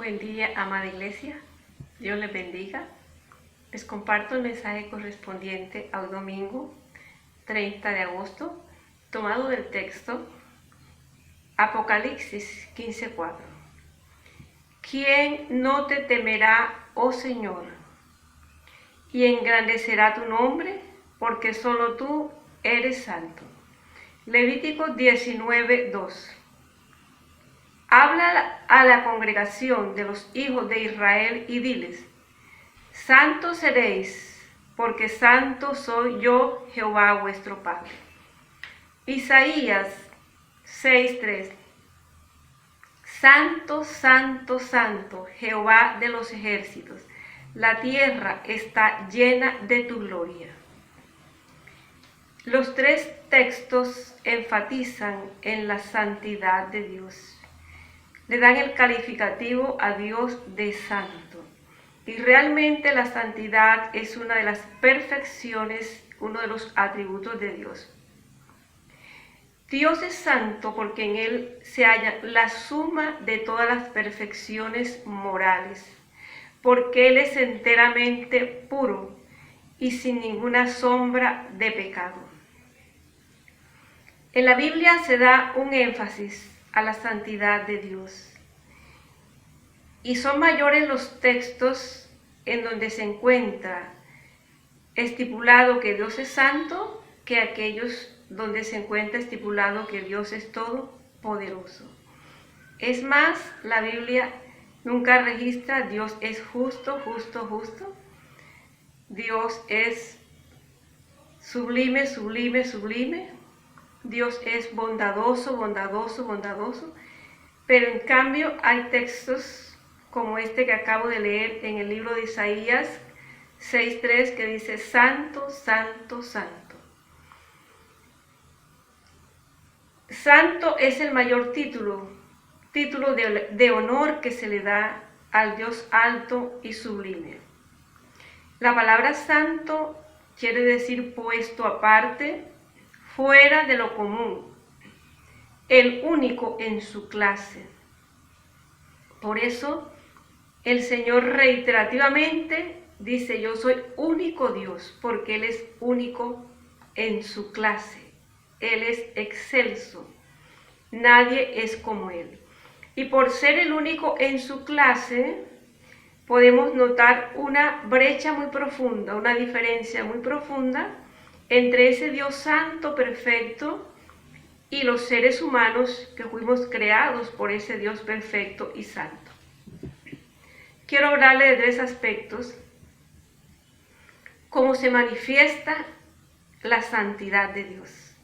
Buen día, amada iglesia. Dios les bendiga. Les comparto el mensaje correspondiente al domingo 30 de agosto, tomado del texto Apocalipsis 15:4. ¿Quién no te temerá, oh Señor, y engrandecerá tu nombre? Porque solo tú eres santo. Levítico 19:2. Habla a la congregación de los hijos de Israel y diles: santos seréis, porque santo soy yo, Jehová vuestro Padre. Isaías 6:3. Santo, santo, santo, Jehová de los ejércitos, la tierra está llena de tu gloria. Los tres textos enfatizan en la santidad de Dios. Le dan el calificativo a Dios de santo. Y realmente la santidad es una de las perfecciones, uno de los atributos de Dios. Dios es santo porque en Él se halla la suma de todas las perfecciones morales, porque Él es enteramente puro y sin ninguna sombra de pecado. En la Biblia se da un énfasis a la santidad de Dios. Y son mayores los textos en donde se encuentra estipulado que Dios es santo que aquellos donde se encuentra estipulado que Dios es todopoderoso. Es más, la Biblia nunca registra Dios es justo, justo, justo. Dios es sublime, sublime, sublime. Dios es bondadoso, bondadoso, bondadoso. Pero en cambio hay textos como este que acabo de leer en el libro de Isaías 6:3 que dice: santo, santo, santo. Santo es el mayor título de honor que se le da al Dios alto y sublime. La palabra santo quiere decir puesto aparte, fuera de lo común, el único en su clase. Por eso el Señor reiterativamente dice: yo soy único Dios, porque Él es único en su clase. Él es excelso. Nadie es como Él. Y por ser el único en su clase, podemos notar una brecha muy profunda, una diferencia muy profunda entre ese Dios santo, perfecto, y los seres humanos que fuimos creados por ese Dios perfecto y santo. Quiero hablarle de tres aspectos: cómo se manifiesta la santidad de Dios.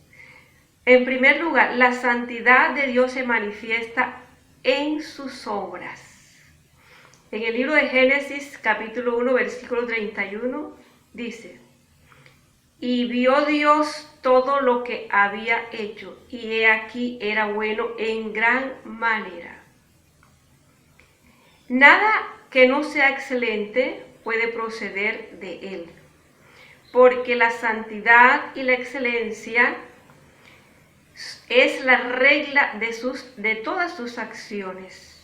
En primer lugar, la santidad de Dios se manifiesta en sus obras. En el libro de Génesis, capítulo 1, versículo 31, dice: y vio Dios todo lo que había hecho, y he aquí era bueno en gran manera. Nada que no sea excelente puede proceder de Él, porque la santidad y la excelencia es la regla de todas sus acciones.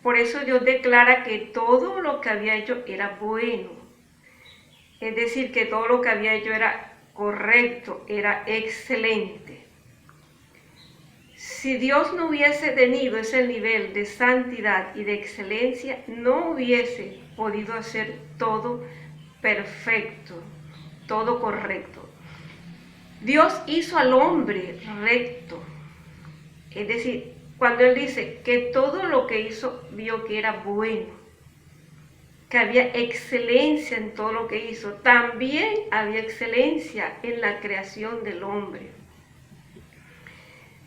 Por eso Dios declara que todo lo que había hecho era bueno. Es decir, que todo lo que había hecho era correcto, era excelente. Si Dios no hubiese tenido ese nivel de santidad y de excelencia, no hubiese podido hacer todo perfecto, todo correcto. Dios hizo al hombre recto. Es decir, cuando Él dice que todo lo que hizo vio que era bueno, que había excelencia en todo lo que hizo, también había excelencia en la creación del hombre.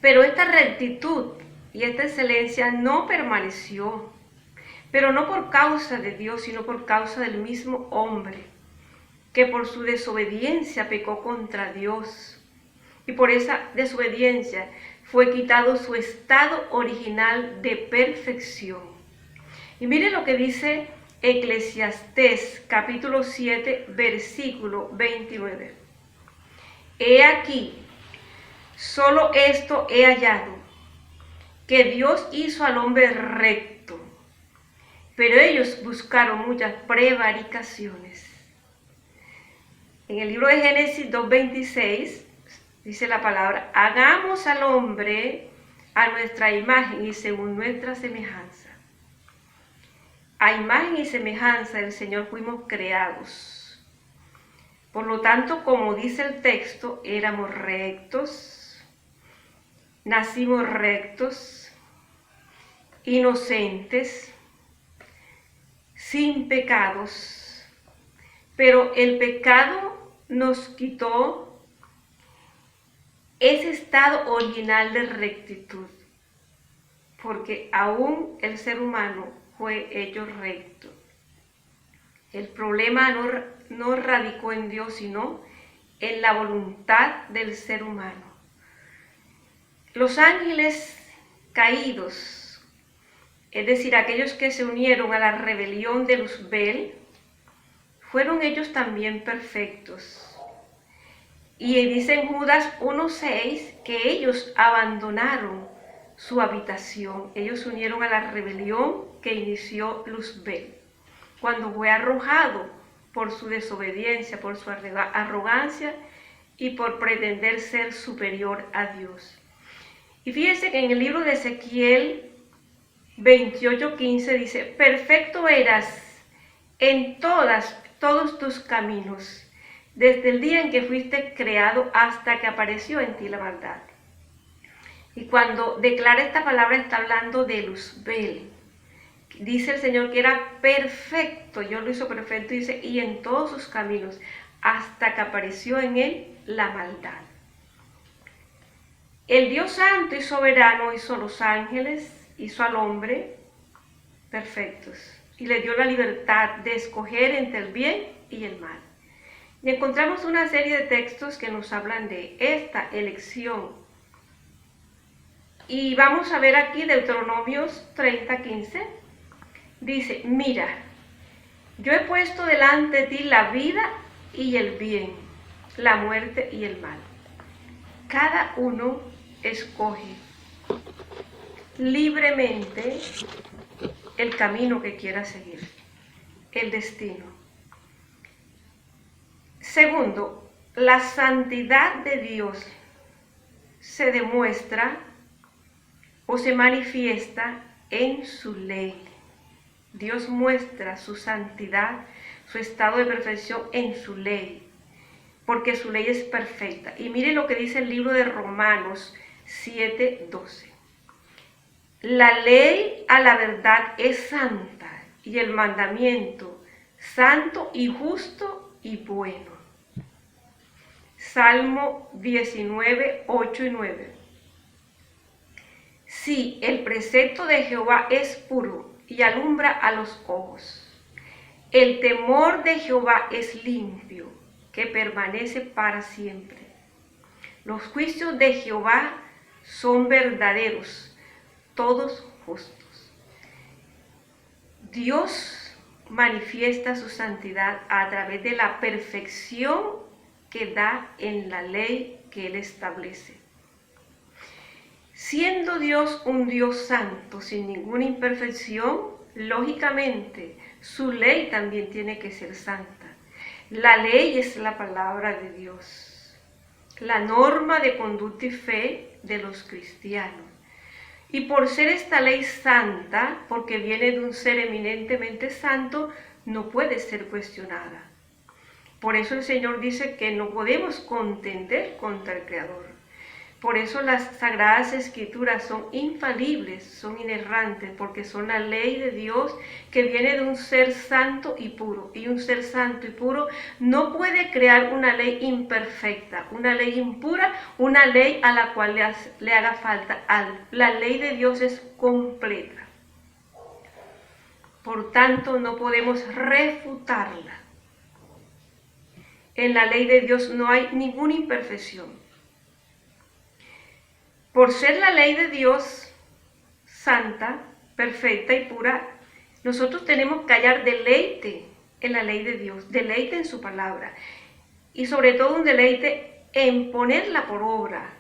Pero esta rectitud y esta excelencia no permaneció, pero no por causa de Dios, sino por causa del mismo hombre, que por su desobediencia pecó contra Dios. Y por esa desobediencia fue quitado su estado original de perfección. Y mire lo que dice Eclesiastés capítulo 7, versículo 29. He aquí, solo esto he hallado, que Dios hizo al hombre recto, pero ellos buscaron muchas prevaricaciones. En el libro de Génesis 2:26 dice la palabra: hagamos al hombre a nuestra imagen y según nuestra semejanza. A imagen y semejanza del Señor fuimos creados. Por lo tanto, como dice el texto, éramos rectos, nacimos rectos, inocentes, sin pecados, pero el pecado nos quitó ese estado original de rectitud, porque aún el ser humano fue hecho recto. El problema no radicó en Dios, sino en la voluntad del ser humano. Los ángeles caídos, es decir, aquellos que se unieron a la rebelión de Luzbel, fueron ellos también perfectos. Y dice en Judas 1:6 que ellos abandonaron su habitación. Ellos se unieron a la rebelión que inició Luzbel, cuando fue arrojado por su desobediencia, por su arrogancia y por pretender ser superior a Dios. Y fíjense que en el libro de Ezequiel 28:15 dice: perfecto eras en todos tus caminos, desde el día en que fuiste creado hasta que apareció en ti la maldad. Y cuando declara esta palabra está hablando de Luzbel. Dice el Señor que era perfecto, Dios lo hizo perfecto, dice, y en todos sus caminos, hasta que apareció en él la maldad. El Dios santo y soberano hizo los ángeles, hizo al hombre perfectos, y le dio la libertad de escoger entre el bien y el mal. Y encontramos una serie de textos que nos hablan de esta elección. Y vamos a ver aquí Deuteronomios 30:15. Dice: mira, yo he puesto delante de ti la vida y el bien, la muerte y el mal. Cada uno escoge libremente el camino que quiera seguir, el destino. Segundo, la santidad de Dios se demuestra o se manifiesta en su ley. Dios muestra su santidad, su estado de perfección en su ley, porque su ley es perfecta. Y mire lo que dice el libro de Romanos 7:12. La ley a la verdad es santa, y el mandamiento santo y justo y bueno. Salmo 19:8 y 9. Sí, el precepto de Jehová es puro y alumbra a los ojos. El temor de Jehová es limpio, que permanece para siempre. Los juicios de Jehová son verdaderos, todos justos. Dios manifiesta su santidad a través de la perfección que da en la ley que Él establece. Siendo Dios un Dios santo, sin ninguna imperfección, lógicamente su ley también tiene que ser santa. La ley es la palabra de Dios, la norma de conducta y fe de los cristianos. Y por ser esta ley santa, porque viene de un ser eminentemente santo, no puede ser cuestionada. Por eso el Señor dice que no podemos contender contra el Creador. Por eso las Sagradas Escrituras son infalibles, son inerrantes, porque son la ley de Dios que viene de un ser santo y puro. Y un ser santo y puro no puede crear una ley imperfecta, una ley impura, una ley a la cual le haga falta algo. La ley de Dios es completa. Por tanto, no podemos refutarla. En la ley de Dios no hay ninguna imperfección. Por ser la ley de Dios santa, perfecta y pura, nosotros tenemos que hallar deleite en la ley de Dios, deleite en su palabra, y sobre todo un deleite en ponerla por obra,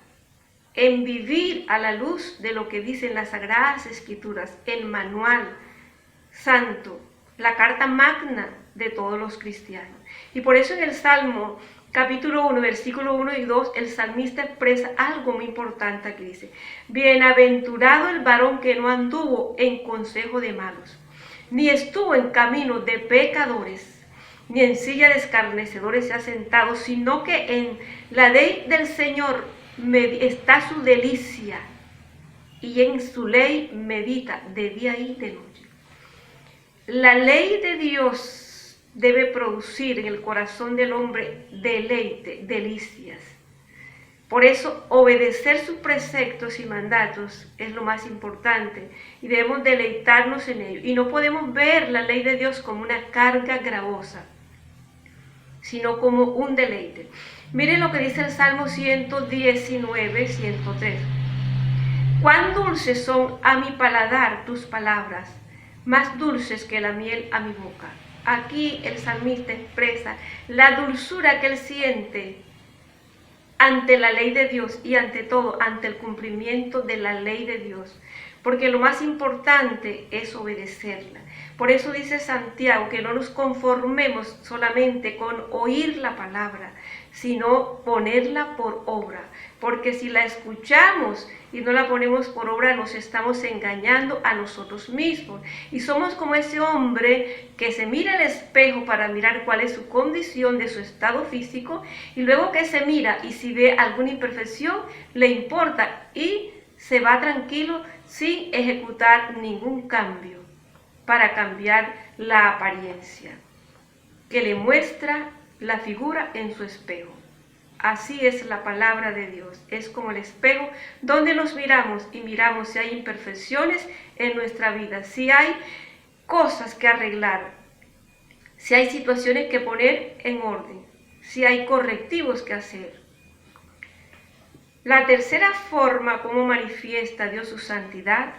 en vivir a la luz de lo que dicen las Sagradas Escrituras, el manual santo, la carta magna de todos los cristianos. Y por eso en el Salmo capítulo 1, versículo 1 y 2, el salmista expresa algo muy importante que dice: bienaventurado el varón que no anduvo en consejo de malos, ni estuvo en camino de pecadores, ni en silla de escarnecedores se ha sentado, sino que en la ley del Señor está su delicia, y en su ley medita de día y de noche. La ley de Dios debe producir en el corazón del hombre deleite, delicias. Por eso, obedecer sus preceptos y mandatos es lo más importante y debemos deleitarnos en ello. Y no podemos ver la ley de Dios como una carga gravosa, sino como un deleite. Miren lo que dice el Salmo 119, 103. Cuán dulces son a mi paladar tus palabras, más dulces que la miel a mi boca. Aquí el salmista expresa la dulzura que él siente ante la ley de Dios y ante todo, ante el cumplimiento de la ley de Dios. Porque lo más importante es obedecerla. Por eso dice Santiago que no nos conformemos solamente con oír la palabra, sino ponerla por obra. Porque si la escuchamos y no la ponemos por obra, nos estamos engañando a nosotros mismos. Y somos como ese hombre que se mira al espejo para mirar cuál es su condición de su estado físico, y luego que se mira y si ve alguna imperfección, le importa y se va tranquilo sin ejecutar ningún cambio para cambiar la apariencia que le muestra la figura en su espejo. Así es la palabra de Dios, es como el espejo donde nos miramos y miramos si hay imperfecciones en nuestra vida, si hay cosas que arreglar, si hay situaciones que poner en orden, si hay correctivos que hacer. La tercera forma como manifiesta Dios su santidad,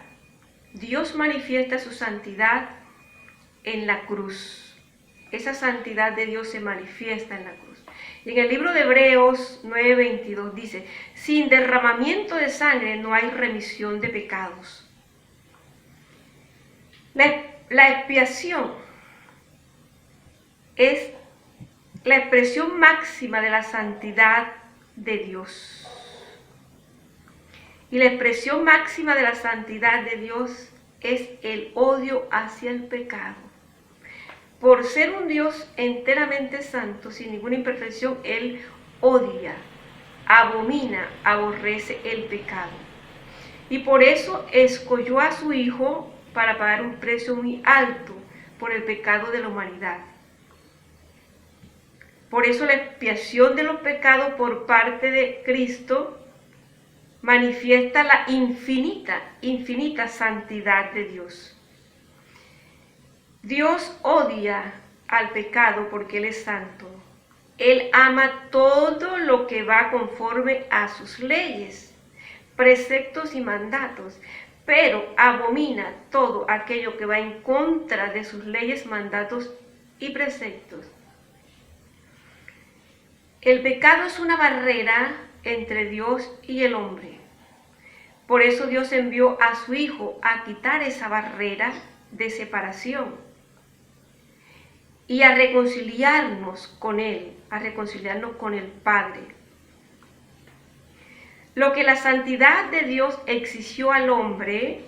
Dios manifiesta su santidad en la cruz. Esa santidad de Dios se manifiesta en la cruz. Y en el libro de Hebreos 9:22 dice: sin derramamiento de sangre no hay remisión de pecados. La expiación es la expresión máxima de la santidad de Dios. Y la expresión máxima de la santidad de Dios es el odio hacia el pecado. Por ser un Dios enteramente santo, sin ninguna imperfección, Él odia, abomina, aborrece el pecado. Y por eso escogió a su Hijo para pagar un precio muy alto por el pecado de la humanidad. Por eso la expiación de los pecados por parte de Cristo manifiesta la infinita santidad de Dios. Dios odia al pecado porque Él es santo. Él ama todo lo que va conforme a sus leyes, preceptos y mandatos, pero abomina todo aquello que va en contra de sus leyes, mandatos y preceptos. El pecado es una barrera entre Dios y el hombre. Por eso Dios envió a su Hijo a quitar esa barrera de separación y a reconciliarnos con Él, a reconciliarnos con el Padre. Lo que la santidad de Dios exigió al hombre,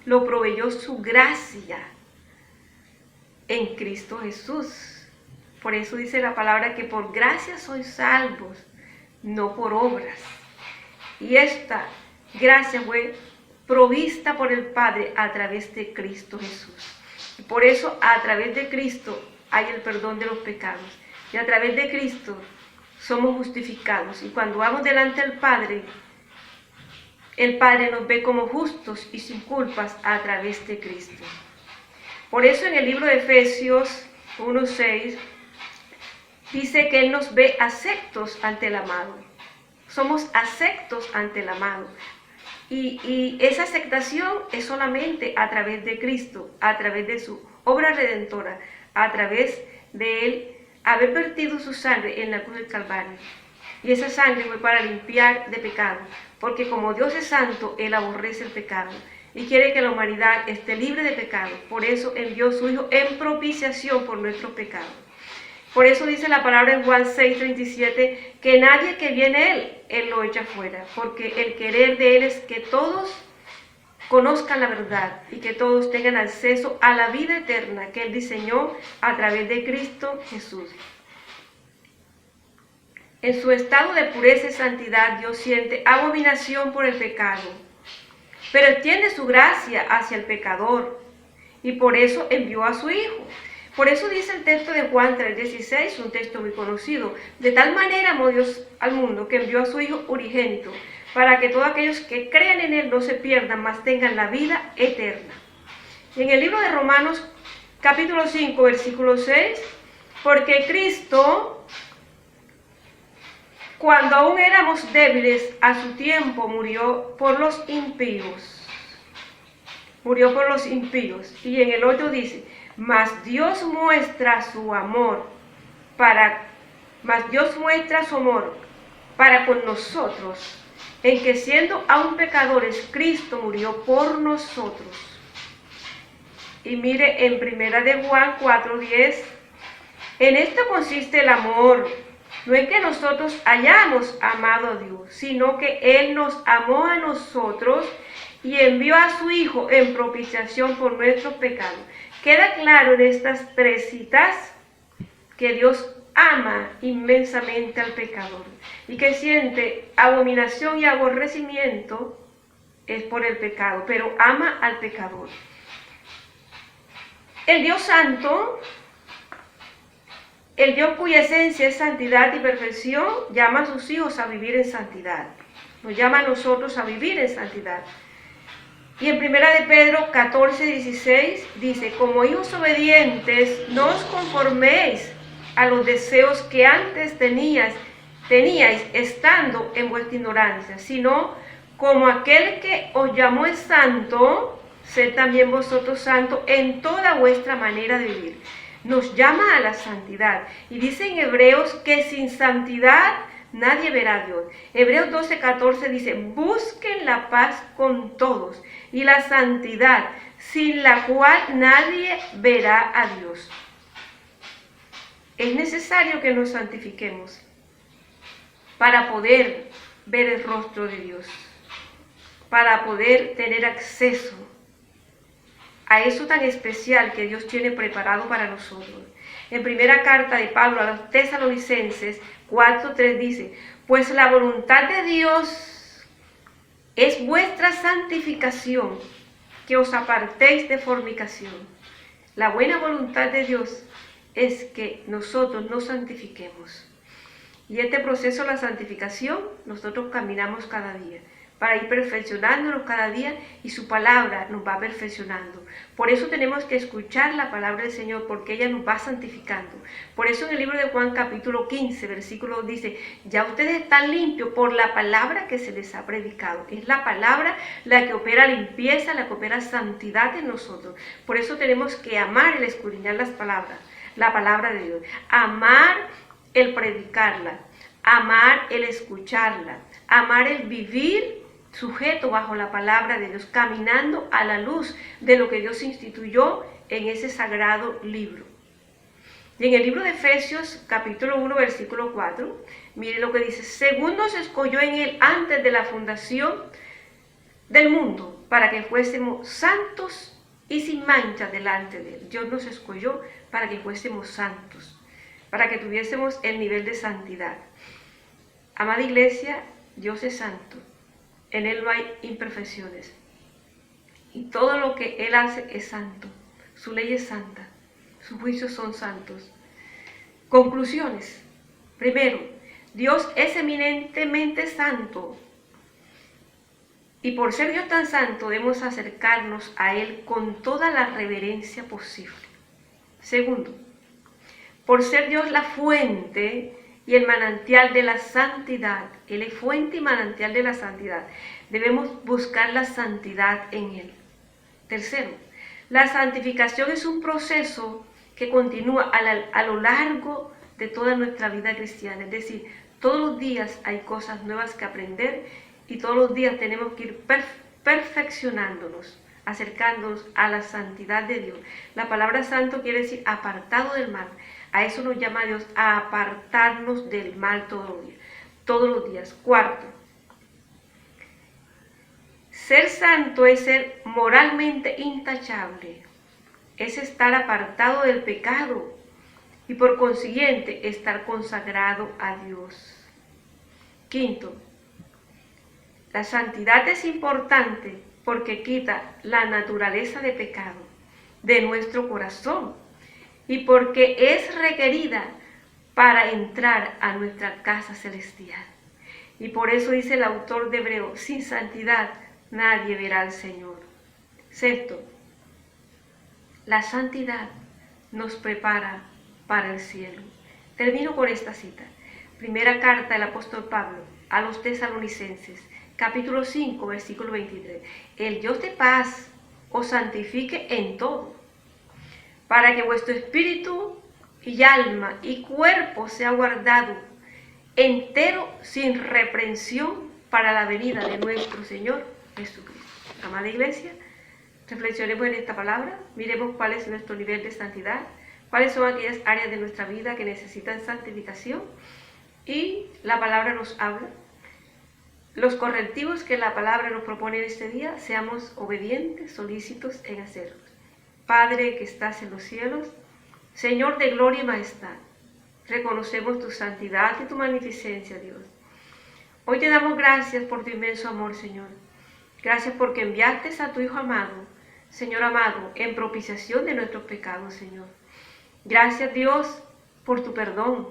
lo proveyó su gracia en Cristo Jesús. Por eso dice la palabra que por gracia sois salvos, no por obras. Y esta gracia fue provista por el Padre a través de Cristo Jesús. Y por eso a través de Cristo hay el perdón de los pecados. Y a través de Cristo somos justificados. Y cuando vamos delante del Padre, el Padre nos ve como justos y sin culpas a través de Cristo. Por eso en el libro de Efesios 1:6 dice que Él nos ve aceptos ante el amado. Somos aceptos ante el amado. Y esa aceptación es solamente a través de Cristo, a través de su obra redentora, a través de Él haber vertido su sangre en la cruz del Calvario. Y esa sangre fue para limpiar de pecado, porque como Dios es santo, Él aborrece el pecado. y quiere que la humanidad esté libre de pecado. Por eso envió a su Hijo en propiciación por nuestros pecados. Por eso dice la palabra en Juan 6:37, que nadie que viene a Él lo echa fuera, porque el querer de Él es que todos conozcan la verdad y que todos tengan acceso a la vida eterna que Él diseñó a través de Cristo Jesús. En su estado de pureza y santidad, Dios siente abominación por el pecado, pero extiende su gracia hacia el pecador y por eso envió a su Hijo. Por eso dice el texto de Juan 3:16, un texto muy conocido: de tal manera amó Dios al mundo que envió a su Hijo unigénito, para que todos aquellos que crean en Él no se pierdan, mas tengan la vida eterna. Y en el libro de Romanos, capítulo 5, versículo 6, porque Cristo, cuando aún éramos débiles, a su tiempo murió por los impíos. Murió por los impíos. Y en el 8 dice, mas Dios muestra su amor para con nosotros, en que siendo aún pecadores, Cristo murió por nosotros. Y mire en primera de Juan 4:10, en esto consiste el amor, no en que nosotros hayamos amado a Dios, sino que Él nos amó a nosotros y envió a su Hijo en propiciación por nuestros pecados. Queda claro en estas 3 citas que Dios ama inmensamente al pecador y que siente abominación y aborrecimiento es por el pecado, pero ama al pecador. El Dios Santo, el Dios cuya esencia es santidad y perfección, llama a sus hijos a vivir en santidad. Nos llama a nosotros a vivir en santidad. Y en 1 de Pedro 14:16 dice, como hijos obedientes, no os conforméis a los deseos que antes teníais estando en vuestra ignorancia, sino como aquel que os llamó es santo, sed también vosotros santos en toda vuestra manera de vivir. Nos llama a la santidad. Y dice en Hebreos que sin santidad nadie verá a Dios. Hebreos 12:14 dice, busquen la paz con todos y la santidad, sin la cual nadie verá a Dios. Es necesario que nos santifiquemos para poder ver el rostro de Dios, para poder tener acceso a eso tan especial que Dios tiene preparado para nosotros. En primera carta de Pablo a los Tesalonicenses 4:3 dice, pues la voluntad de Dios es vuestra santificación, que os apartéis de fornicación. La buena voluntad de Dios es que nosotros nos santifiquemos. Y este proceso de la santificación, nosotros caminamos cada día, para ir perfeccionándonos cada día y su palabra nos va perfeccionando. Por eso tenemos que escuchar la palabra del Señor, porque ella nos va santificando. Por eso en el libro de Juan capítulo 15, versículo 2 dice, ya ustedes están limpios por la palabra que se les ha predicado. Es la palabra la que opera limpieza, la que opera santidad en nosotros. Por eso tenemos que amar el escudriñar las palabras, la palabra de Dios. Amar el predicarla, amar el escucharla, amar el vivir sujeto bajo la palabra de Dios, caminando a la luz de lo que Dios instituyó en ese sagrado libro. Y en el libro de Efesios, capítulo 1, versículo 4, mire lo que dice, según nos escogió en Él antes de la fundación del mundo, para que fuésemos santos y sin mancha delante de Él. Dios nos escogió para que fuésemos santos, para que tuviésemos el nivel de santidad. Amada iglesia, Dios es santo. En Él no hay imperfecciones. Y todo lo que Él hace es santo. Su ley es santa. Sus juicios son santos. Conclusiones. Primero, Dios es eminentemente santo. Y por ser Dios tan santo, debemos acercarnos a Él con toda la reverencia posible. Segundo, por ser Dios la fuente y el manantial de la santidad, Él es fuente y manantial de la santidad, debemos buscar la santidad en Él. Tercero, la santificación es un proceso que continúa a lo largo de toda nuestra vida cristiana, es decir, todos los días hay cosas nuevas que aprender y todos los días tenemos que ir perfeccionándonos acercándonos a la santidad de Dios. La palabra santo quiere decir apartado del mal. A eso nos llama Dios, a apartarnos del mal todos los días. Cuarto, ser santo es ser moralmente intachable, es estar apartado del pecado y por consiguiente estar consagrado a Dios. Quinto, la santidad es importante porque quita la naturaleza de pecado de nuestro corazón y porque es requerida para entrar a nuestra casa celestial. Y por eso dice el autor de Hebreo, sin santidad nadie verá al Señor. Sexto, la santidad nos prepara para el cielo. Termino con esta cita. Primera carta del apóstol Pablo a los tesalonicenses, capítulo 5, versículo 23. El Dios de paz os santifique en todo, para que vuestro espíritu y alma y cuerpo sea guardado entero sin reprensión para la venida de nuestro Señor Jesucristo. Amada iglesia, reflexionemos en esta palabra, miremos cuál es nuestro nivel de santidad, cuáles son aquellas áreas de nuestra vida que necesitan santificación, y la palabra nos habla. Los correctivos que la palabra nos propone en este día, seamos obedientes, solícitos en hacerlos. Padre que estás en los cielos, Señor de gloria y majestad, reconocemos tu santidad y tu magnificencia, Dios. Hoy te damos gracias por tu inmenso amor, Señor. Gracias porque enviaste a tu Hijo amado, Señor amado, en propiciación de nuestros pecados, Señor. Gracias, Dios, por tu perdón.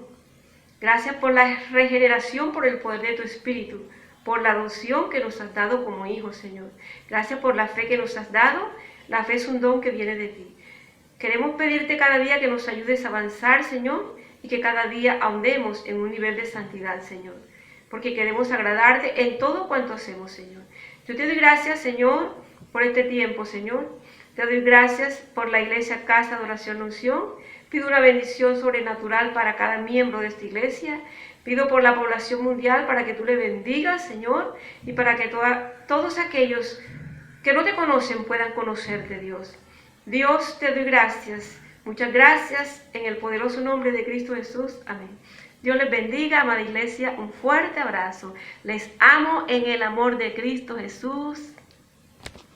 Gracias por la regeneración por el poder de tu Espíritu, por la adopción que nos has dado como hijos, Señor. Gracias por la fe que nos has dado. La fe es un don que viene de ti. Queremos pedirte cada día que nos ayudes a avanzar, Señor, y que cada día ahondemos en un nivel de santidad, Señor, porque queremos agradarte en todo cuanto hacemos, Señor. Yo te doy gracias, Señor, por este tiempo, Señor. Te doy gracias por la iglesia Casa de Oración Unción. Pido una bendición sobrenatural para cada miembro de esta iglesia. Pido por la población mundial para que tú le bendigas, Señor, y para que todos aquellos que no te conocen puedan conocerte, Dios. Dios, te doy gracias. Muchas gracias en el poderoso nombre de Cristo Jesús. Amén. Dios les bendiga, amada iglesia. Un fuerte abrazo. Les amo en el amor de Cristo Jesús.